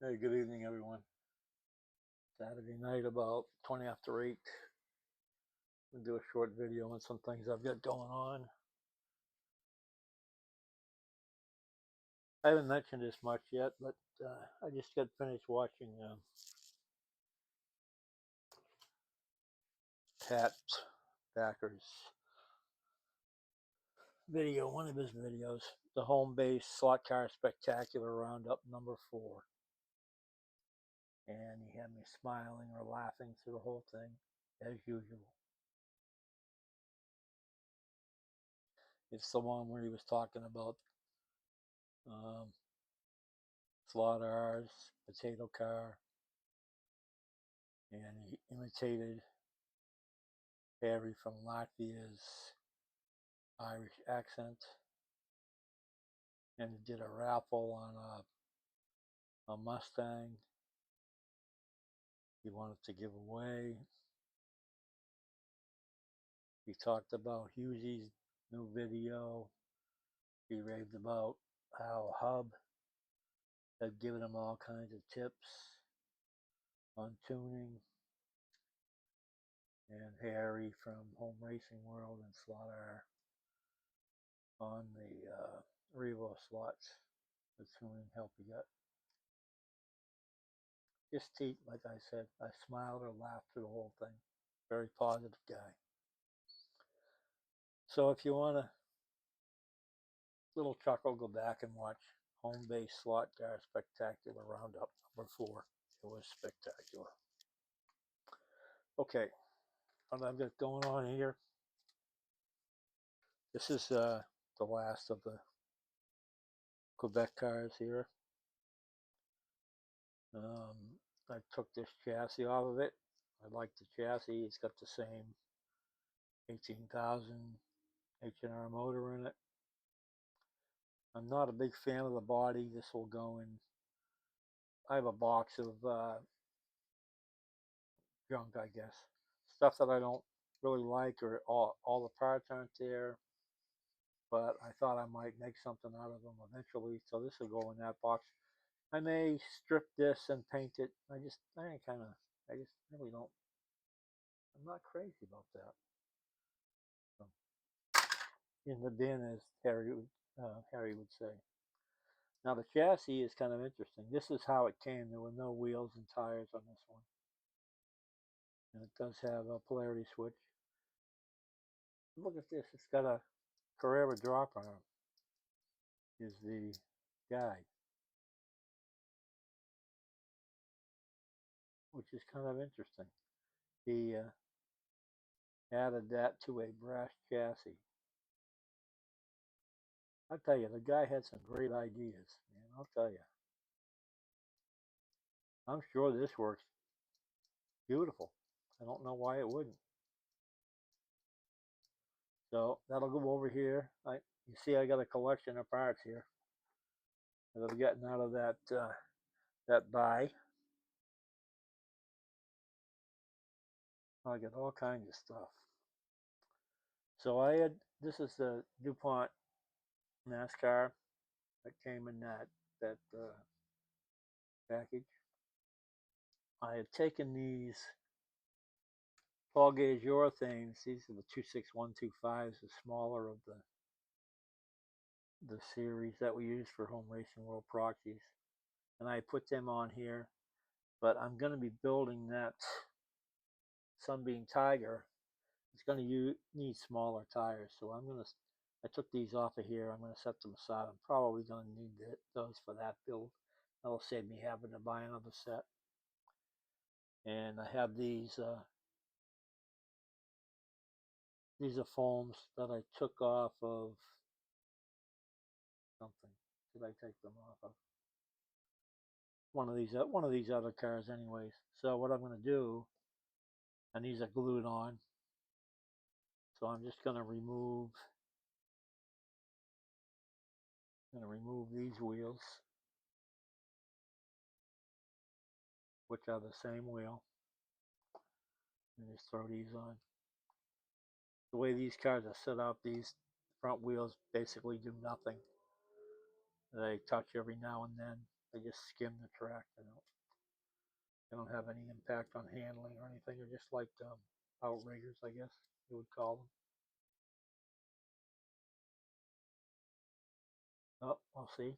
Hey, good evening, everyone. Saturday night, about 20 after 8. We'll do a short video on some things I've got going on. I haven't mentioned this much yet, but I just got finished watching Pat Backer's video, one of his videos, the home-based slot car spectacular roundup number 4. And he had me smiling or laughing through the whole thing, as usual. It's the one where he was talking about um, Slaughter's potato car, and he imitated Harry from Latvia's Irish accent, and he did a raffle on a Mustang he wanted to give away. He talked about Hughesy's new video. He raved about how Hub had given him all kinds of tips on tuning, and Harry from Home Racing World and Slaughter on the Revo slots, the tuning help he got. Just like I said, I smiled or laughed through the whole thing. Very positive guy. So if you want a little chuckle, go back and watch Home Base Slot Car Spectacular Roundup number 4. It was spectacular. Okay, what I've got going on here. This is the last of the Quebec cars here. I took this chassis off of it. I like the chassis. It's got the same 18,000 H&R motor in it. I'm not a big fan of the body. This will go in. I have a box of junk, I guess. Stuff that I don't really like, or all the parts aren't there. But I thought I might make something out of them eventually. So this will go in that box. I may strip this and paint it. I just really don't. I'm not crazy about that. So, in the bin, as Harry would say. Now the chassis is kind of interesting. This is how it came. There were no wheels and tires on this one, and it does have a polarity switch. Look at this. It's got a Carrera drop arm. Is the guide, which is kind of interesting. He added that to a brass chassis. I tell you, the guy had some great ideas, man. I'll tell you. I'm sure this works beautiful. I don't know why it wouldn't. So that'll go over here. You see, I got a collection of parts here that I've gotten out of that buy. I got all kinds of stuff. So this is the DuPont NASCAR that came in that package. I had taken these 12 gauge urethanes. These are the 26125s, the smaller of the series that we use for Home Racing World proxies, and I put them on here. But I'm going to be building that Sunbeam Tiger. It's going to need smaller tires, so I took these off of here. I'm going to set them aside. I'm probably going to need those for that build. That'll save me having to buy another set. And I have these are foams that I took off of something. Did I take them off of one of these other cars, anyways? So what I'm going to do, and these are glued on. So I'm just going to remove these wheels, which are the same wheel, and just throw these on. The way these cars are set up, these front wheels basically do nothing. They touch every now and then. They just skim the track. They don't have any impact on handling or anything. They're just like outriggers, I guess you would call them. Oh, I'll see.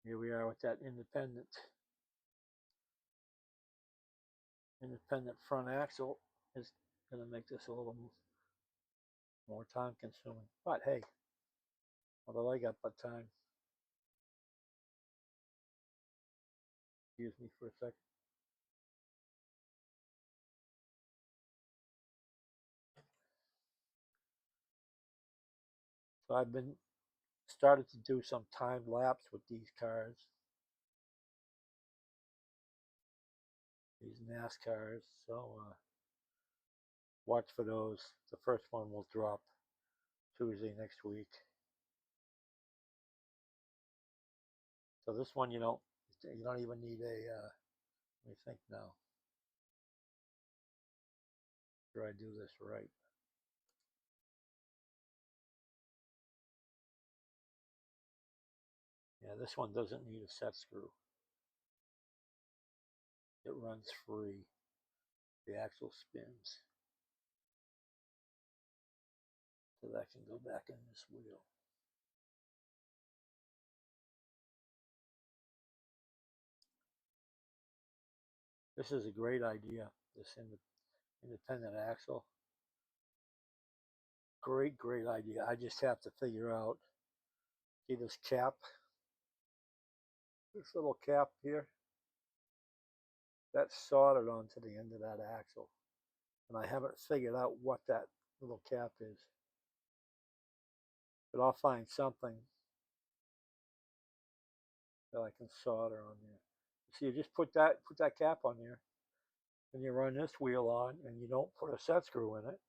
Here we are with that independent front axle. Is going to make this a little more time consuming. But hey, although I got but time. Excuse me for a second. So I've been started to do some time lapse with these cars, these NASCARs. So watch for those. The first one will drop Tuesday next week. So this one you don't even need a. Let me think now. Sure I do this right. Yeah, this one doesn't need a set screw. It runs free. The axle spins. So that can go back in this wheel. This is a great idea, this independent axle. Great idea. I just have to figure out, see this cap, this little cap here, that's soldered onto the end of that axle. And I haven't figured out what that little cap is. But I'll find something that I can solder on there. So you just put that cap on there, and you run this wheel on, and you don't put a set screw in it.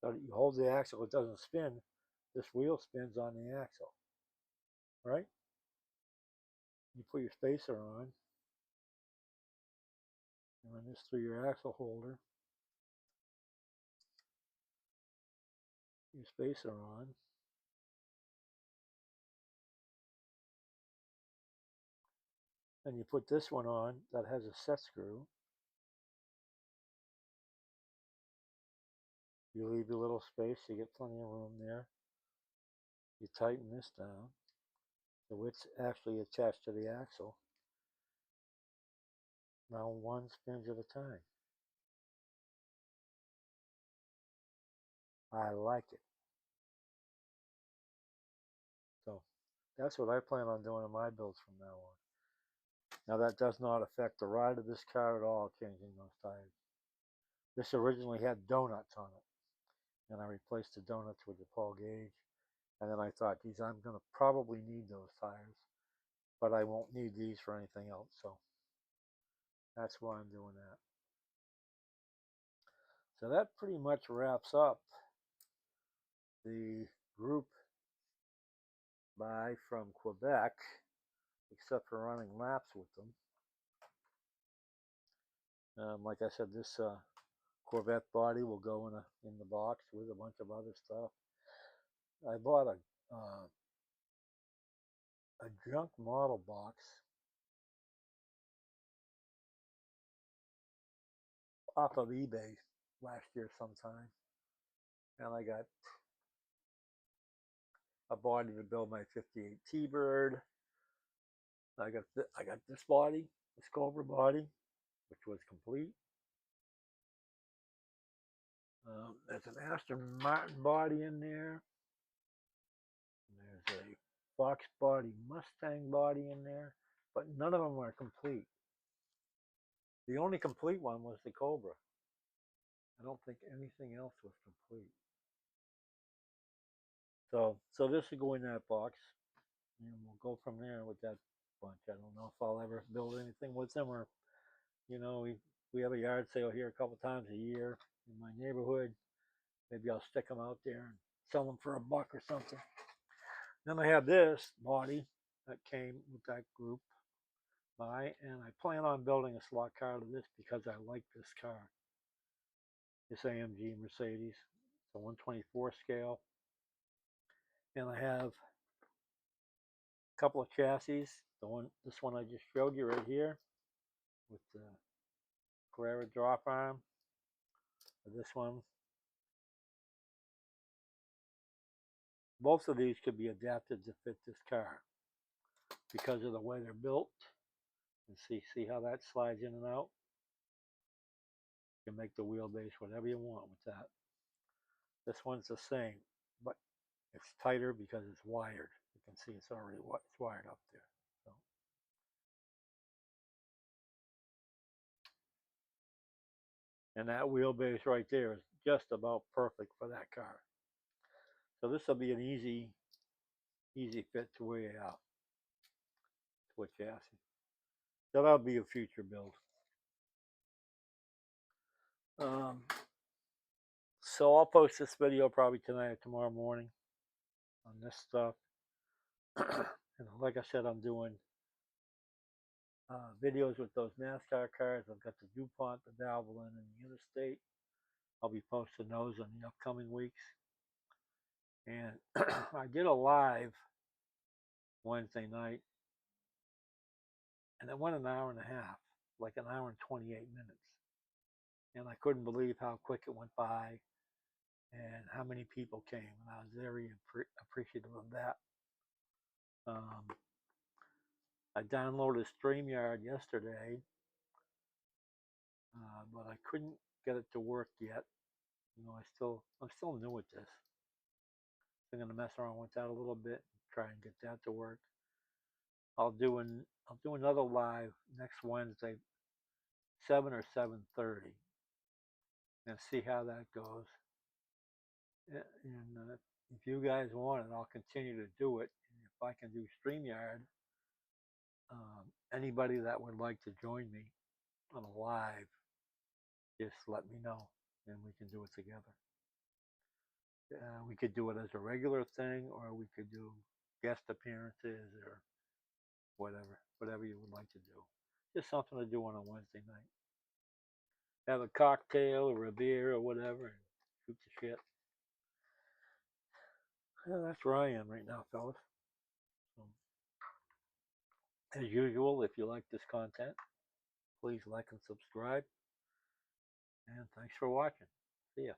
So you hold the axle, it doesn't spin. This wheel spins on the axle, right? You put your spacer on, and run this through your axle holder. Your spacer on. And you put this one on that has a set screw. You leave your little space, you get plenty of room there. You tighten this down. So it's actually attached to the axle. Now one spins at a time. I like it. So that's what I plan on doing in my builds from now on. Now that does not affect the ride of this car at all, changing those tires. This originally had donuts on it, and I replaced the donuts with the Paul gauge. And then I thought, geez, I'm going to probably need those tires, but I won't need these for anything else. So that's why I'm doing that. So that pretty much wraps up the group buy from Quebec, except for running laps with them. Like I said, this Corvette body will go in the box with a bunch of other stuff. I bought a junk model box off of eBay last year sometime, and I got a body to build my 58 T-Bird. I got this body, this Cobra body, which was complete. There's an Aston Martin body in there. There's a Fox body Mustang body in there, but none of them are complete. The only complete one was the Cobra. I don't think anything else was complete. So this will go in that box, and we'll go from there with that bunch. I don't know if I'll ever build anything with them, or we have a yard sale here a couple times a year in my neighborhood. Maybe I'll stick them out there and sell them for $1 or something. Then I have this body that came with that group buy, and I plan on building a slot car to this because I like this car. This AMG Mercedes, it's a 124 scale, and I have couple of chassis. This one I just showed you right here with the Carrera drop arm. This one. Both of these could be adapted to fit this car because of the way they're built. And see how that slides in and out? You can make the wheelbase whatever you want with that. This one's the same, but it's tighter because it's wired. You can see it's already it's wired up there. So. And that wheelbase right there is just about perfect for that car. So this will be an easy fit to a chassis. So that'll be a future build. So I'll post this video probably tonight or tomorrow morning on this stuff. And like I said, I'm doing videos with those NASCAR cars. I've got the DuPont, the Valvoline, and the Interstate. I'll be posting those in the upcoming weeks. And I did a live Wednesday night, and it went an hour and a half, like an hour and 28 minutes. And I couldn't believe how quick it went by and how many people came. And I was very appreciative of that. I downloaded StreamYard yesterday, but I couldn't get it to work yet. You know, I'm still new at this. So I'm gonna mess around with that a little bit, try and get that to work. I'll do another live next Wednesday, 7 or 7:30, and see how that goes. And if you guys want it, I'll continue to do it. And if I can do StreamYard, anybody that would like to join me on a live, just let me know, and we can do it together. We could do it as a regular thing, or we could do guest appearances or whatever you would like to do. Just something to do on a Wednesday night. Have a cocktail or a beer or whatever and shoot the shit. Yeah, that's where I am right now, fellas. So, as usual, if you like this content, please like and subscribe. And thanks for watching. See ya.